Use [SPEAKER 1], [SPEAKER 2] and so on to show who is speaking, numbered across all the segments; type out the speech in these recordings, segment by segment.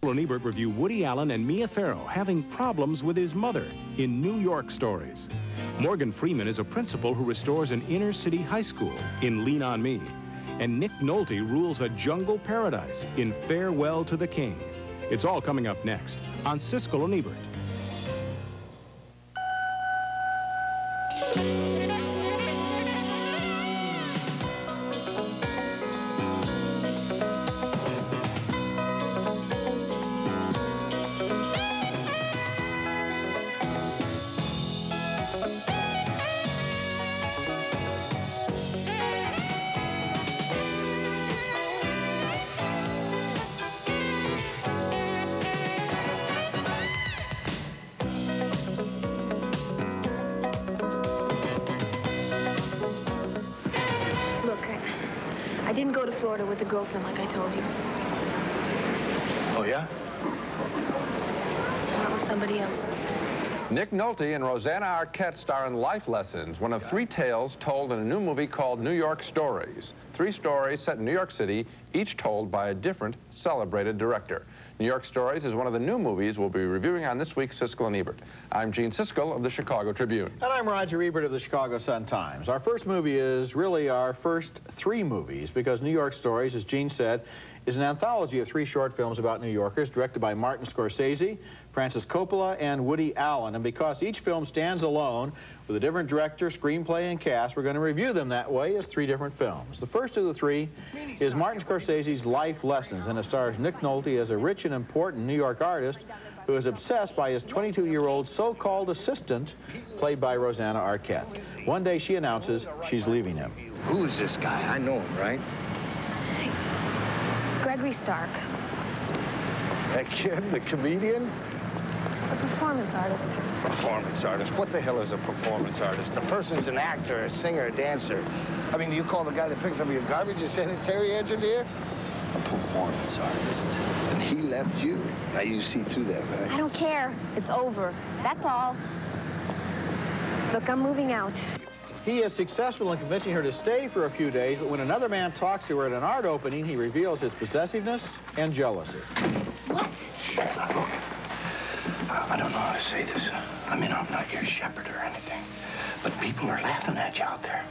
[SPEAKER 1] Siskel and Ebert review Woody Allen and Mia Farrow having problems with his mother in New York Stories. Morgan Freeman is a principal who restores an inner-city high school in Lean on Me. And Nick Nolte rules a jungle paradise in Farewell to the King. It's all coming up next on Siskel and Ebert.
[SPEAKER 2] I didn't go to Florida with a girlfriend like I told you.
[SPEAKER 3] Oh, yeah?
[SPEAKER 2] That was somebody else.
[SPEAKER 4] Nick Nolte and Rosanna Arquette star in Life Lessons, one of 3 tales told in a new movie called New York Stories. 3 stories set in New York City, each told by a different, celebrated director. New York Stories is one of the new movies we'll be reviewing on this week's Siskel and Ebert. I'm Gene Siskel of the Chicago Tribune.
[SPEAKER 3] And I'm Roger Ebert of the Chicago Sun-Times. Our first movie is really our first 3 movies because New York Stories, as Gene said, is an anthology of 3 short films about New Yorkers directed by Martin Scorsese, Francis Coppola, and Woody Allen. And because each film stands alone with a different director, screenplay, and cast, we're going to review them that way as 3 different films. The first of the 3 is Martin Scorsese's Life Lessons, and it stars Nick Nolte as a rich and important New York artist who is obsessed by his 22-year-old so-called assistant, played by Rosanna Arquette. One day she announces she's leaving him.
[SPEAKER 5] Who's this guy? I know him, right?
[SPEAKER 2] Gregory Stark,
[SPEAKER 5] That kid, the comedian?
[SPEAKER 2] a performance artist.
[SPEAKER 5] Performance artist? What the hell is a performance artist? A person's an actor, a singer, a dancer. I mean, do you call the guy that picks up your garbage a sanitary engineer? A performance artist. And he left you. Now you see through that, right?
[SPEAKER 2] I don't care. It's over. That's all. Look, I'm moving out.
[SPEAKER 3] He is successful in convincing her to stay for a few days, but when another man talks to her at an art opening, he reveals his possessiveness and jealousy.
[SPEAKER 2] What?
[SPEAKER 6] Look, I don't know how to say this. I mean, I'm not your shepherd or anything, but people are laughing at you out there.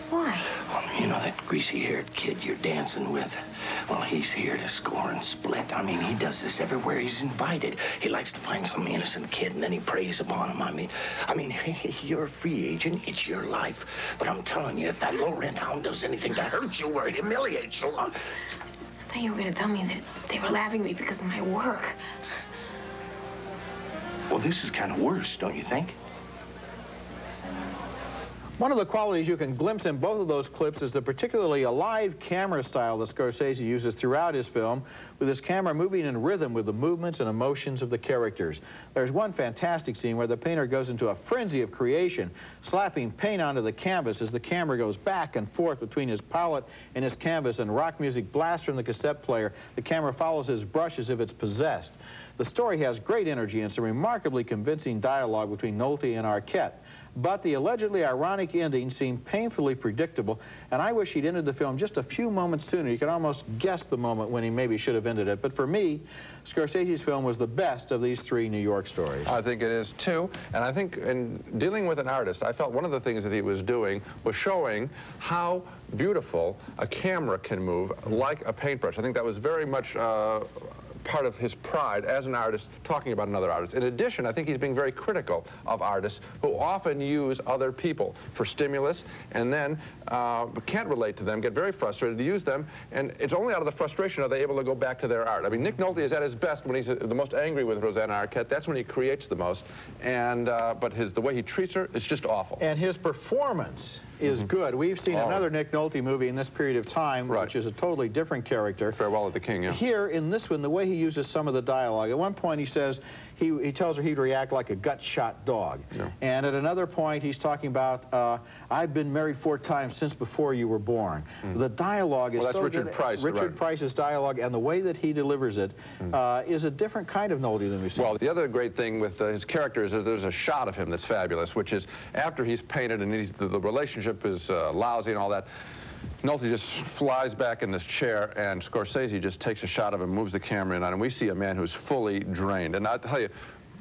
[SPEAKER 2] Why?
[SPEAKER 6] Well, you know that greasy-haired kid you're dancing with? Well, he's here to score and split. I mean, he does this everywhere he's invited. He likes to find some innocent kid, and then he preys upon him. I mean, you're a free agent. It's your life. But I'm telling you, if that low-rent hound does anything to hurt you or humiliate you...
[SPEAKER 2] I thought you were going to tell me that they were laughing at me because of my work.
[SPEAKER 6] Well, this is kind of worse, don't you think?
[SPEAKER 3] One of the qualities you can glimpse in both of those clips is the particularly alive camera style that Scorsese uses throughout his film, with his camera moving in rhythm with the movements and emotions of the characters. There's one fantastic scene where the painter goes into a frenzy of creation, slapping paint onto the canvas as the camera goes back and forth between his palette and his canvas, and rock music blasts from the cassette player. The camera follows his brush as if it's possessed. The story has great energy and some remarkably convincing dialogue between Nolte and Arquette. But the allegedly ironic ending seemed painfully predictable, and I wish he'd ended the film just a few moments sooner. You could almost guess the moment when he maybe should have ended it. But for me, Scorsese's film was the best of these 3 New York Stories.
[SPEAKER 4] I think it is, too. And I think in dealing with an artist, I felt one of the things that he was doing was showing how beautiful a camera can move like a paintbrush. I think that was very much part of his pride as an artist talking about another artist. In addition, I think he's being very critical of artists who often use other people for stimulus and then can't relate to them, get very frustrated to use them, and it's only out of the frustration are they able to go back to their art. I mean, Nick Nolte is at his best when he's the most angry with Rosanna Arquette. That's when he creates the most, and but the way he treats her is just awful.
[SPEAKER 3] And his performance is good. We've seen another Nick Nolte movie in this period of time, which is a totally different character.
[SPEAKER 4] Farewell to the King, yeah.
[SPEAKER 3] Here, in this one, the way he uses some of the dialogue, at one point he says, he tells her he'd react like a gut-shot dog. Yeah. And at another point, he's talking about, I've been married 4 times since before you were born. The dialogue is
[SPEAKER 4] that's Richard Price.
[SPEAKER 3] Richard Price's dialogue, and the way that he delivers it is a different kind of Nolte than we've seen.
[SPEAKER 4] Well, the other great thing with his character is that there's a shot of him that's fabulous, which is after he's painted and the relationship is lousy and all that, Nolte just flies back in this chair, and Scorsese just takes a shot of him, moves the camera in on him, and we see a man who's fully drained. And I'll tell you,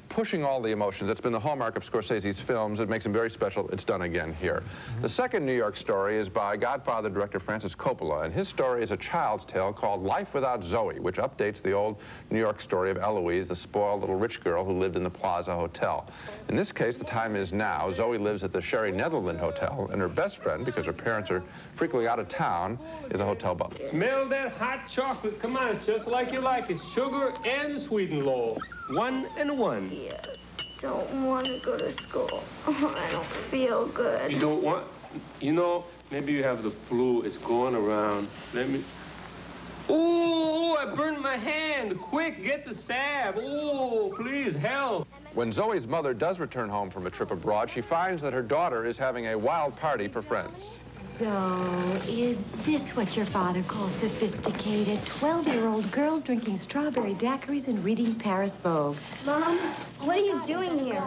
[SPEAKER 4] pushing all the emotions, that's been the hallmark of Scorsese's films. It makes him very special. It's done again here. The second New York story is by Godfather director Francis Coppola, and his story is a child's tale called Life Without Zoe, which updates the old New York story of Eloise, the spoiled little rich girl who lived in the Plaza Hotel. In this case, the time is now. Zoe lives at the Sherry Netherland Hotel, and her best friend, because her parents are frequently out of town, is a hotel butler.
[SPEAKER 7] Smell that hot chocolate. Come on, it's just like you like it. Sugar and sweetened loaf. 1 and 1.
[SPEAKER 8] Yeah, don't want to go to school. I don't feel good.
[SPEAKER 7] You don't want... You know, maybe you have the flu. It's going around. Let me... Ooh, I burned my hand. Quick, get the salve. Ooh, please, help.
[SPEAKER 4] When Zoe's mother does return home from a trip abroad, she finds that her daughter is having a wild party for friends.
[SPEAKER 9] So, is this what your father calls sophisticated? 12-year-old girls drinking strawberry daiquiris and reading Paris Vogue.
[SPEAKER 8] Mom, what are you doing here?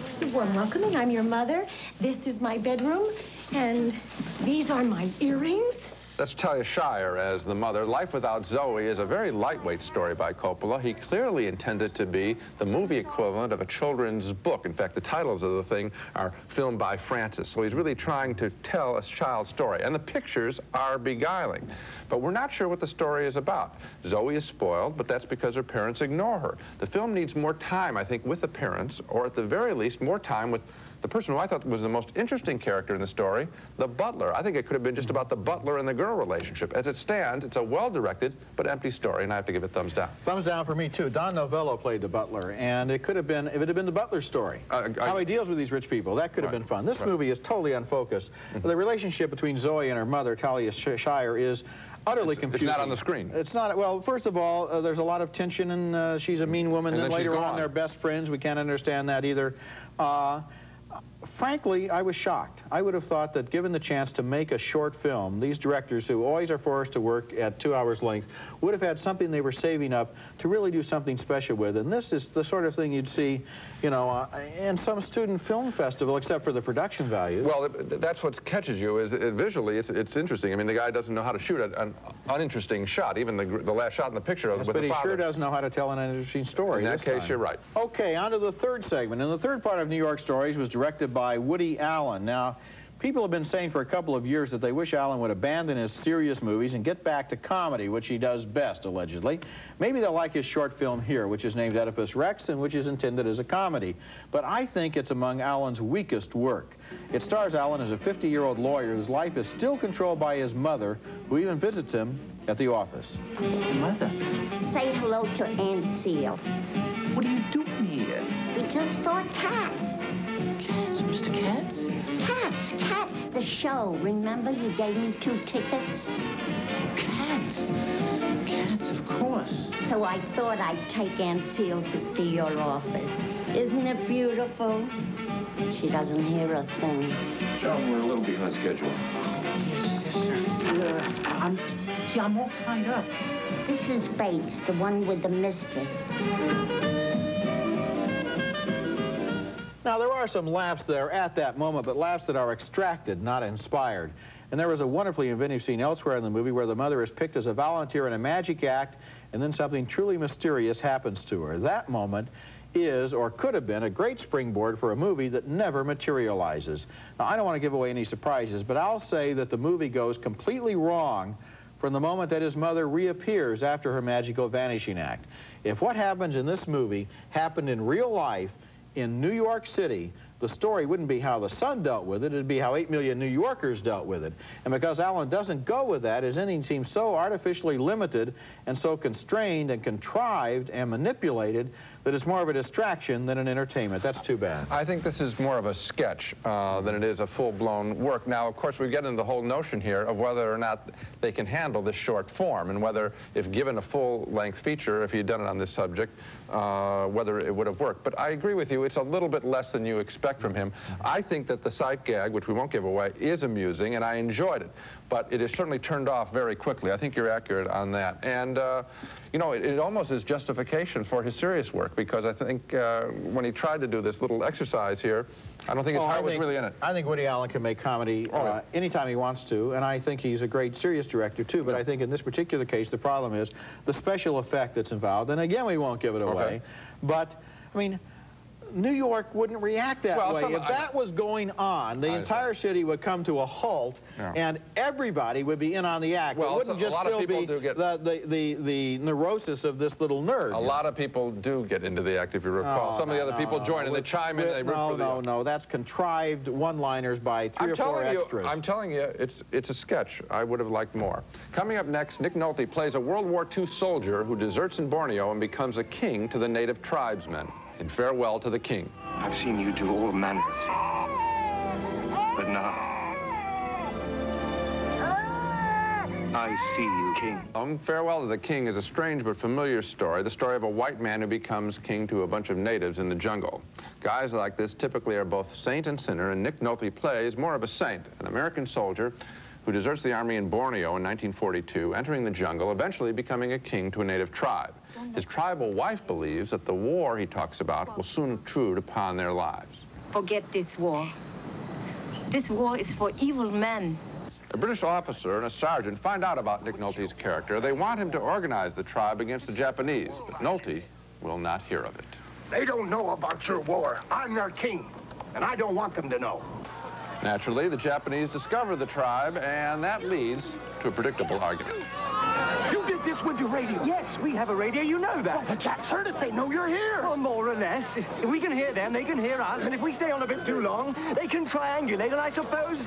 [SPEAKER 9] It's a warm welcoming. I'm your mother. This is my bedroom, and these are my earrings.
[SPEAKER 4] That's Talia Shire as the mother. Life Without Zoe is a very lightweight story by Coppola. He clearly intended to be the movie equivalent of a children's book. In fact, the titles of the thing are filmed by Francis. So he's really trying to tell a child's story. And the pictures are beguiling. But we're not sure what the story is about. Zoe is spoiled, but that's because her parents ignore her. The film needs more time, I think, with the parents, or at the very least, more time with the person who I thought was the most interesting character in the story, the butler. I think it could have been just about the butler and the girl relationship. As it stands, it's a well-directed but empty story, and I have to give it thumbs down.
[SPEAKER 3] Thumbs down for me, too. Don Novello played the butler, and it could have been, if it had been the butler story, how he deals with these rich people, that could have been fun. This movie is totally unfocused. The relationship between Zoe and her mother, Talia Shire, is utterly confusing.
[SPEAKER 4] It's not on the screen.
[SPEAKER 3] It's not. Well, first of all, there's a lot of tension, and she's a mean woman. And then later on, they're best friends. We can't understand that either. Frankly, I was shocked. I would have thought that given the chance to make a short film, these directors who always are forced to work at 2 hours length would have had something they were saving up to really do something special with. And this is the sort of thing you'd see, you know, in some student film festival, except for the production value.
[SPEAKER 4] Well, that's what catches you, is visually it's interesting. I mean, the guy doesn't know how to shoot an uninteresting shot. Even the last shot in the picture of with
[SPEAKER 3] but
[SPEAKER 4] the
[SPEAKER 3] he
[SPEAKER 4] father.
[SPEAKER 3] Sure does know how to tell an interesting story.
[SPEAKER 4] In that case, you're right.
[SPEAKER 3] Okay, on to the third segment. And the third part of New York Stories was directed by Woody Allen. Now, people have been saying for a couple of years that they wish Allen would abandon his serious movies and get back to comedy, which he does best, allegedly. Maybe they'll like his short film here, which is named Oedipus Rex and which is intended as a comedy. But I think it's among Allen's weakest work. It stars Allen as a 50-year-old lawyer whose life is still controlled by his mother, who even visits him at the office.
[SPEAKER 10] Mother.
[SPEAKER 11] Say hello to Aunt Seal.
[SPEAKER 10] What are you doing here?
[SPEAKER 11] We just saw Cats.
[SPEAKER 10] Cats, Mr. Cats?
[SPEAKER 11] Cats, the show. Remember you gave me 2 tickets?
[SPEAKER 10] Cats. Cats, of course.
[SPEAKER 11] So I thought I'd take Aunt Seal to see your office. Isn't it beautiful? She doesn't hear a thing.
[SPEAKER 6] John, we're a little behind schedule.
[SPEAKER 10] Yes, sir. I'm all tied up.
[SPEAKER 11] This is Bates, the one with the mistress.
[SPEAKER 3] Now, there are some laughs there at that moment, but laughs that are extracted, not inspired. And there was a wonderfully inventive scene elsewhere in the movie where the mother is picked as a volunteer in a magic act, and then something truly mysterious happens to her. That moment is, or could have been, a great springboard for a movie that never materializes. Now, I don't want to give away any surprises, but I'll say that the movie goes completely wrong from the moment that his mother reappears after her magical vanishing act. If what happens in this movie happened in real life, in New York City, the story wouldn't be how the Sun dealt with it, it'd be how 8 million New Yorkers dealt with it. And because Allen doesn't go with that, his ending seems so artificially limited and so constrained and contrived and manipulated that it's more of a distraction than an entertainment. That's too bad.
[SPEAKER 4] I think this is more of a sketch than it is a full-blown work. Now, of course, we get into the whole notion here of whether or not they can handle this short form, and whether, if given a full-length feature, if he had done it on this subject, whether it would have worked. But I agree with you, it's a little bit less than you expect. respect from him. I think that the sight gag, which we won't give away, is amusing, and I enjoyed it. But it is certainly turned off very quickly. I think you're accurate on that. And, you know, it almost is justification for his serious work, because I think when he tried to do this little exercise here, I don't think his heart was really in it.
[SPEAKER 3] I think Woody Allen can make comedy anytime he wants to, and I think he's a great serious director, too. But I think in this particular case, the problem is the special effect that's involved. And again, we won't give it away. But, I mean, New York wouldn't react that way. If that was going on, the entire city would come to a halt, and everybody would be in on the act. It wouldn't just still be the neurosis of this little nerd.
[SPEAKER 4] A lot of people do get into the act, if you recall. Some of the other people join, and they chime in, and they root for the...
[SPEAKER 3] No, that's contrived one-liners by three or four extras.
[SPEAKER 4] I'm telling you, it's a sketch. I would have liked more. Coming up next, Nick Nolte plays a World War II soldier who deserts in Borneo and becomes a king to the native tribesmen. In Farewell to the King.
[SPEAKER 6] I've seen you do all manner of things. But now, I see you, King.
[SPEAKER 4] Farewell to the King is a strange but familiar story, the story of a white man who becomes king to a bunch of natives in the jungle. Guys like this typically are both saint and sinner, and Nick Nolte plays more of a saint, an American soldier who deserts the army in Borneo in 1942, entering the jungle, eventually becoming a king to a native tribe. His tribal wife believes that the war he talks about will soon intrude upon their lives.
[SPEAKER 9] Forget this war. This war is for evil men.
[SPEAKER 4] A British officer and a sergeant find out about Nick Nolte's character. They want him to organize the tribe against the Japanese, but Nolte will not hear of it.
[SPEAKER 5] They don't know about your war. I'm their king, and I don't want them to know.
[SPEAKER 4] Naturally, the Japanese discover the tribe, and that leads to a predictable argument.
[SPEAKER 5] You did this with your radio?
[SPEAKER 12] Yes, we have a radio, you know that.
[SPEAKER 5] Well, the Japs heard it, they know you're here.
[SPEAKER 12] Well, more or less. If we can hear them, they can hear us, and if we stay on a bit too long, they can triangulate, and I suppose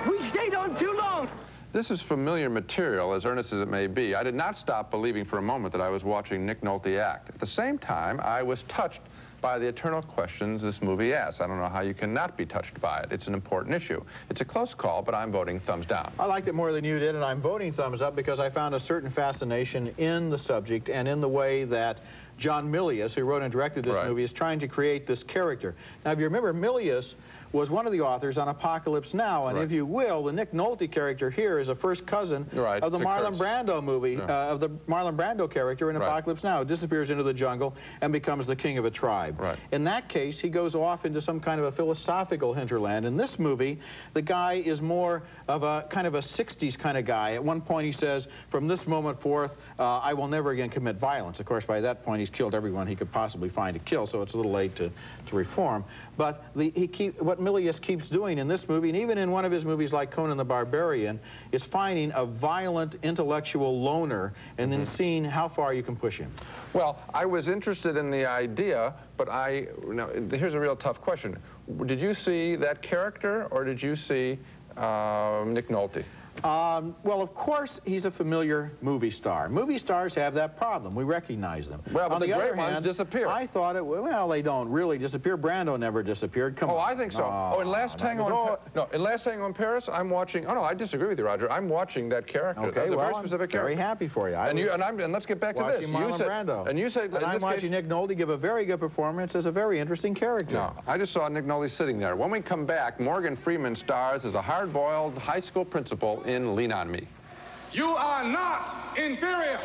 [SPEAKER 12] we stayed on too long.
[SPEAKER 4] This is familiar material, as earnest as it may be. I did not stop believing for a moment that I was watching Nick Nolte act. At the same time, I was touched by the eternal questions this movie asks. I don't know how you cannot be touched by it. It's an important issue. It's a close call, but I'm voting thumbs down.
[SPEAKER 3] I liked it more than you did, and I'm voting thumbs up because I found a certain fascination in the subject and in the way that John Milius, who wrote and directed this movie, is trying to create this character. Now, if you remember, Milius was one of the authors on Apocalypse Now, and if you will, the Nick Nolte character here is a first cousin of the Marlon Brando movie, of the Marlon Brando character in Apocalypse Now. Disappears into the jungle and becomes the king of a tribe. In that case, he goes off into some kind of a philosophical hinterland. In this movie, the guy is more of a kind of a 60s kind of guy. At one point, he says, from this moment forth, I will never again commit violence. Of course, by that point, he's killed everyone he could possibly find to kill, so it's a little late to reform. But what Milius keeps doing in this movie, and even in one of his movies like Conan the Barbarian, is finding a violent intellectual loner and then seeing how far you can push him.
[SPEAKER 4] Well, I was interested in the idea, but now, here's a real tough question. Did you see that character, or did you see Nick Nolte?
[SPEAKER 3] Well, of course, he's a familiar movie star. Movie stars have that problem. We recognize them.
[SPEAKER 4] Well, but the great ones disappear.
[SPEAKER 3] I thought it, well, they don't really disappear. Brando never disappeared. Come on.
[SPEAKER 4] I think so. In Last Tango in Paris, I'm watching, no, I disagree with you, Roger. I'm watching that character.
[SPEAKER 3] Okay,
[SPEAKER 4] That's a
[SPEAKER 3] well,
[SPEAKER 4] very specific character.
[SPEAKER 3] Very happy for you.
[SPEAKER 4] And let's get back to this.
[SPEAKER 3] Marlon Brando.
[SPEAKER 4] And you said,
[SPEAKER 3] and I'm watching Nick Nolte give a very good performance as a very interesting character.
[SPEAKER 4] No, I just saw Nick Nolte sitting there. When we come back, Morgan Freeman stars as a hard-boiled high school principal in Lean on Me.
[SPEAKER 13] You are not inferior.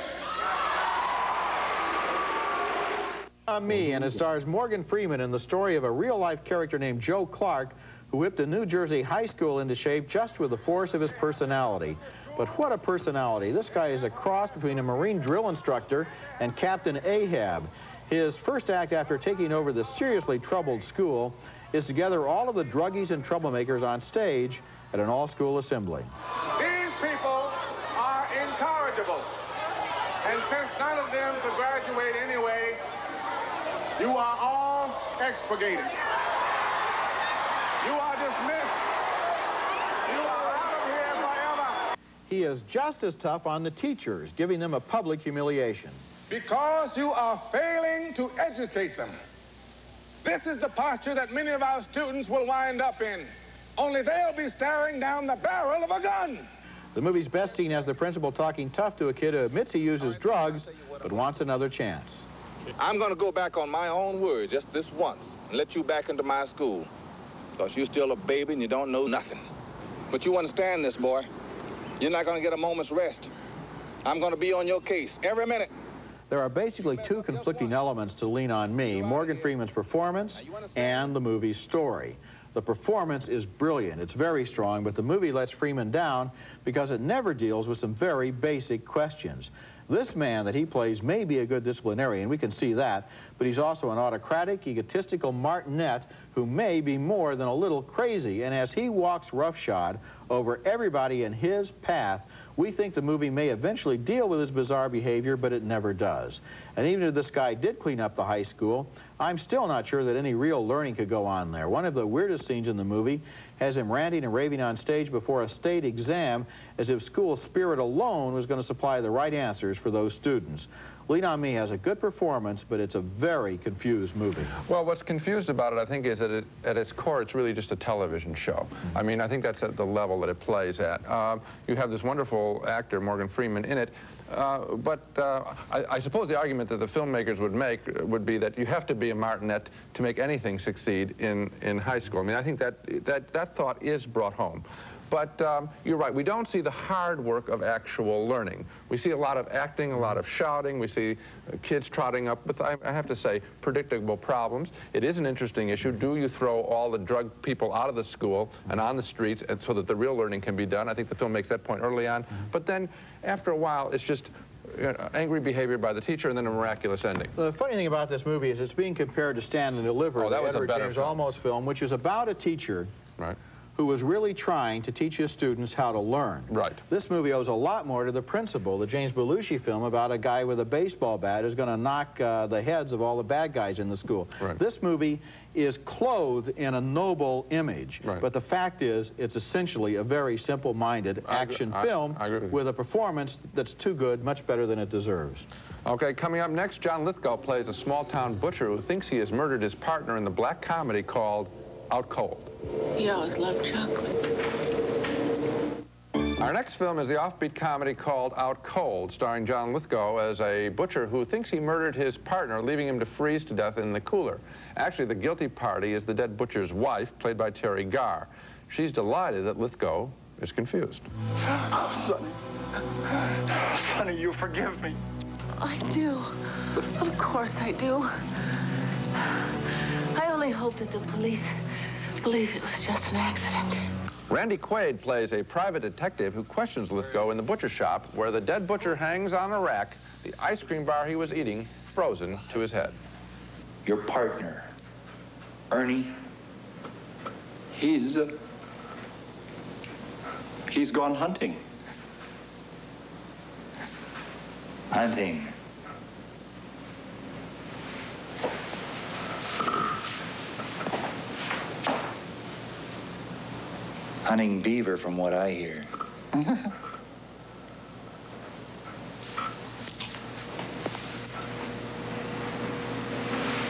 [SPEAKER 3] Me, and it stars Morgan Freeman in the story of a real-life character named Joe Clark, who whipped a New Jersey high school into shape just with the force of his personality. But what a personality. This guy is a cross between a Marine drill instructor and Captain Ahab. His first act after taking over the seriously troubled school is to gather all of the druggies and troublemakers on stage at an all-school assembly.
[SPEAKER 13] These people are incorrigible. And since none of them could graduate anyway, you are all expurgated. You are dismissed. You are out of here forever.
[SPEAKER 3] He is just as tough on the teachers, giving them a public humiliation.
[SPEAKER 13] Because you are failing to educate them. This is the posture that many of our students will wind up in. Only they'll be staring down the barrel of a gun.
[SPEAKER 3] The movie's best scene has the principal talking tough to a kid who admits he uses drugs, but wants another chance.
[SPEAKER 14] I'm going to go back on my own word just this once and let you back into my school.
[SPEAKER 5] because you're still a baby and you don't know nothing. But you understand this, boy. You're not going to get a moment's rest. I'm going to be on your case every minute.
[SPEAKER 3] There are basically two conflicting elements to Lean on Me, Morgan Freeman's performance and the movie's story. The performance is brilliant, it's very strong, but the movie lets Freeman down because it never deals with some very basic questions. This man that he plays may be a good disciplinarian, we can see that, but he's also an autocratic, egotistical martinet who may be more than a little crazy. And as he walks roughshod over everybody in his path, we think the movie may eventually deal with his bizarre behavior, but it never does. And even if this guy did clean up the high school, I'm still not sure that any real learning could go on there. One of the weirdest scenes in the movie has him ranting and raving on stage before a state exam as if school spirit alone was going to supply the right answers for those students. Lean on Me has a good performance, but it's a very confused movie.
[SPEAKER 4] Well, what's confused about it, I think, is that at its core, it's really just a television show. I mean, I think that's at the level that it plays at. You have this wonderful actor, Morgan Freeman, in it, I suppose the argument that the filmmakers would make would be that you have to be a martinet to make anything succeed in high school. I mean, I think that thought is brought home. But you're right, we don't see the hard work of actual learning. We see a lot of acting, a lot of shouting. We see kids trotting up with, I have to say, predictable problems. It is an interesting issue. Do you throw all the drug people out of the school and on the streets and so that the real learning can be done? I think the film makes that point early on. But then, after a while, it's just angry behavior by the teacher and then a miraculous ending.
[SPEAKER 3] The funny thing about this movie is it's being compared to Stand and Deliver,
[SPEAKER 4] that was
[SPEAKER 3] the Edward James Olmos film, which is about a teacher who was really trying to teach his students how to learn.
[SPEAKER 4] Right.
[SPEAKER 3] This movie owes a lot more to The Principal, the James Belushi film about a guy with a baseball bat who's going to knock the heads of all the bad guys in the school.
[SPEAKER 4] Right.
[SPEAKER 3] This movie is clothed in a noble image, but the fact is it's essentially a very simple-minded action film with a performance that's too good, much better than it deserves.
[SPEAKER 4] Okay, coming up next, John Lithgow plays a small-town butcher who thinks he has murdered his partner in the black comedy called Out Cold.
[SPEAKER 14] He always loved chocolate.
[SPEAKER 4] Our next film is the offbeat comedy called Out Cold, starring John Lithgow as a butcher who thinks he murdered his partner, leaving him to freeze to death in the cooler. Actually, the guilty party is the dead butcher's wife, played by Terry Garr. She's delighted that Lithgow is confused.
[SPEAKER 12] Oh, Sonny. Sonny, you forgive me.
[SPEAKER 14] I do. Of course I do. I only hope that the police believe it was just an accident.
[SPEAKER 4] Randy Quaid plays a private detective who questions Lithgow in the butcher shop where the dead butcher hangs on a rack, the ice cream bar he was eating frozen to his head.
[SPEAKER 15] Your partner, Ernie, he's gone hunting. Hunting. Hunting beaver, from what I hear.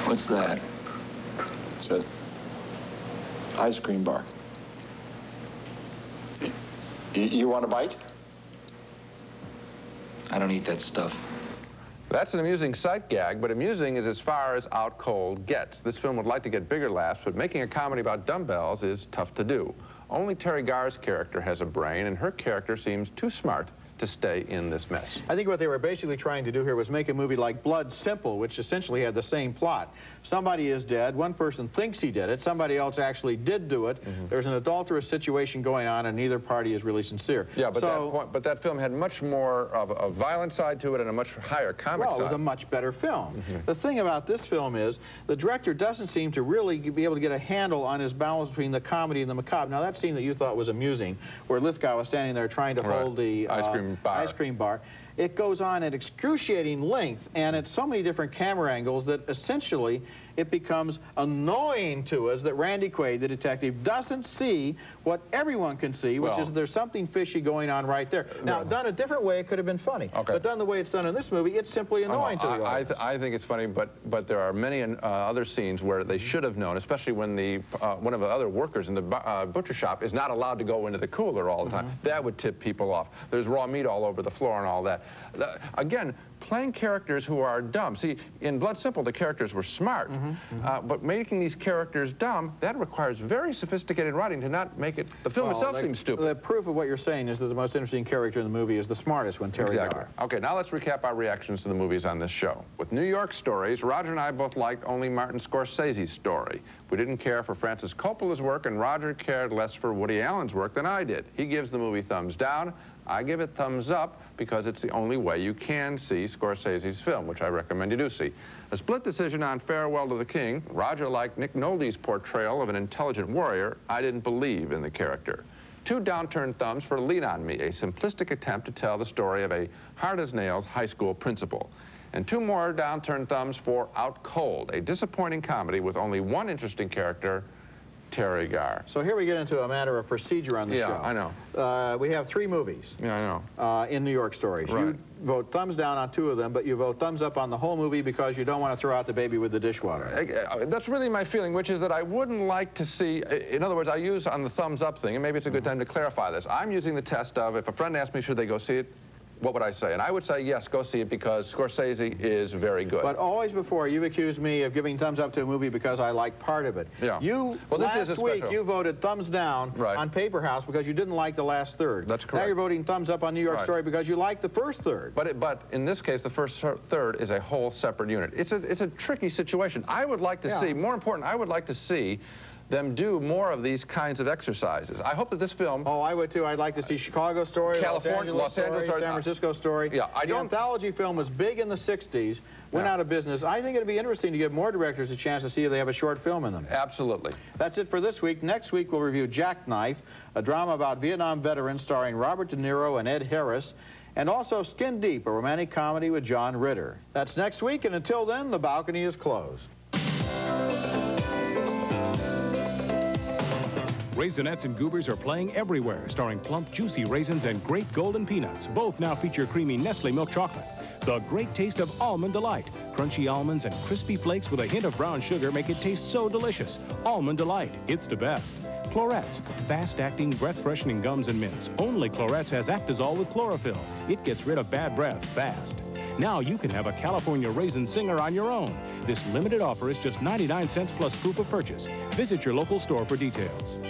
[SPEAKER 15] What's that?
[SPEAKER 5] It's an ice cream bar. You want a bite?
[SPEAKER 15] I don't eat that stuff.
[SPEAKER 4] That's an amusing sight gag, but amusing is as far as Out Cold gets. This film would like to get bigger laughs, but making a comedy about dumbbells is tough to do. Only Terry Garr's character has a brain, and her character seems too smart to stay in this mess.
[SPEAKER 3] I think what they were basically trying to do here was make a movie like Blood Simple, which essentially had the same plot. Somebody is dead, one person thinks he did it, somebody else actually did do it. There's an adulterous situation going on, and neither party is really sincere.
[SPEAKER 4] Yeah, but that film had much more of a violent side to it and a much higher comic side.
[SPEAKER 3] Well, it was a much better film. The thing about this film is the director doesn't seem to really be able to get a handle on his balance between the comedy and the macabre. Now, that scene that you thought was amusing, where Lithgow was standing there trying to hold the ice cream bar. It goes on at excruciating length and at so many different camera angles that essentially it becomes annoying to us that Randy Quaid, the detective, doesn't see what everyone can see, which is there's something fishy going on right there. Now, done a different way, it could have been funny. But done the way it's done in this movie, it's simply annoying to the audience.
[SPEAKER 4] I think it's funny, but there are many other scenes where they should have known, especially when one of the other workers in the butcher shop is not allowed to go into the cooler all the time. That would tip people off. There's raw meat all over the floor and all that. Again, playing characters who are dumb. See, in Blood Simple, the characters were smart, but making these characters dumb, that requires very sophisticated writing to not make it, the film itself seems stupid.
[SPEAKER 3] The proof of what you're saying is that the most interesting character in the movie is the smartest one, Terry Garr.
[SPEAKER 4] Okay, now let's recap our reactions to the movies on this show. With New York Stories, Roger and I both liked only Martin Scorsese's story. We didn't care for Francis Coppola's work, and Roger cared less for Woody Allen's work than I did. He gives the movie thumbs down. I give it thumbs up because it's the only way you can see Scorsese's film, which I recommend you do see. A split decision on Farewell to the King. Roger liked Nick Nolte's portrayal of an intelligent warrior. I didn't believe in the character. 2 downturned thumbs for Lean on Me, a simplistic attempt to tell the story of a hard-as-nails high school principal. And 2 more downturned thumbs for Out Cold, a disappointing comedy with only one interesting character, Terry Garr.
[SPEAKER 3] So here we get into a matter of procedure on the show.
[SPEAKER 4] Yeah, I know.
[SPEAKER 3] We have 3 movies.
[SPEAKER 4] Yeah, I know.
[SPEAKER 3] In New York Stories.
[SPEAKER 4] Right.
[SPEAKER 3] You vote thumbs down on 2 of them, but you vote thumbs up on the whole movie because you don't want to throw out the baby with the dishwater.
[SPEAKER 4] That's really my feeling, which is that I wouldn't like to see, in other words, I use on the thumbs up thing, and maybe it's a good time to clarify this. I'm using the test of, if a friend asked me, should they go see it, what would I say? And I would say, yes, go see it because Scorsese is very good.
[SPEAKER 3] But always before, you've accused me of giving thumbs up to a movie because I like part of it.
[SPEAKER 4] Yeah.
[SPEAKER 3] Last week, you voted thumbs down on Paper House because you didn't like the last third.
[SPEAKER 4] That's correct.
[SPEAKER 3] Now you're voting thumbs up on New York Story because you like the first third.
[SPEAKER 4] But in this case, the first third is a whole separate unit. It's a tricky situation. I would like to see, more important, I would like to see them do more of these kinds of exercises. I hope that this film...
[SPEAKER 3] Oh, I would too. I'd like to see Chicago Story,
[SPEAKER 4] California,
[SPEAKER 3] Los Angeles story, San Francisco Story.
[SPEAKER 4] Yeah,
[SPEAKER 3] the anthology film was big in the 60s, went out of business. I think it'd be interesting to give more directors a chance to see if they have a short film in them.
[SPEAKER 4] Absolutely.
[SPEAKER 3] That's it for this week. Next week, we'll review Jackknife, a drama about Vietnam veterans starring Robert De Niro and Ed Harris, and also Skin Deep, a romantic comedy with John Ritter. That's next week, and until then, the balcony is closed.
[SPEAKER 1] Raisinets and Goobers are playing everywhere, starring plump, juicy raisins and great golden peanuts. Both now feature creamy Nestle milk chocolate. The great taste of Almond Delight. Crunchy almonds and crispy flakes with a hint of brown sugar make it taste so delicious. Almond Delight, it's the best. Clorettes, fast-acting, breath-freshening gums and mints. Only Clorettes has Actazole with chlorophyll. It gets rid of bad breath fast. Now you can have a California Raisin Singer on your own. This limited offer is just 99 cents plus proof of purchase. Visit your local store for details.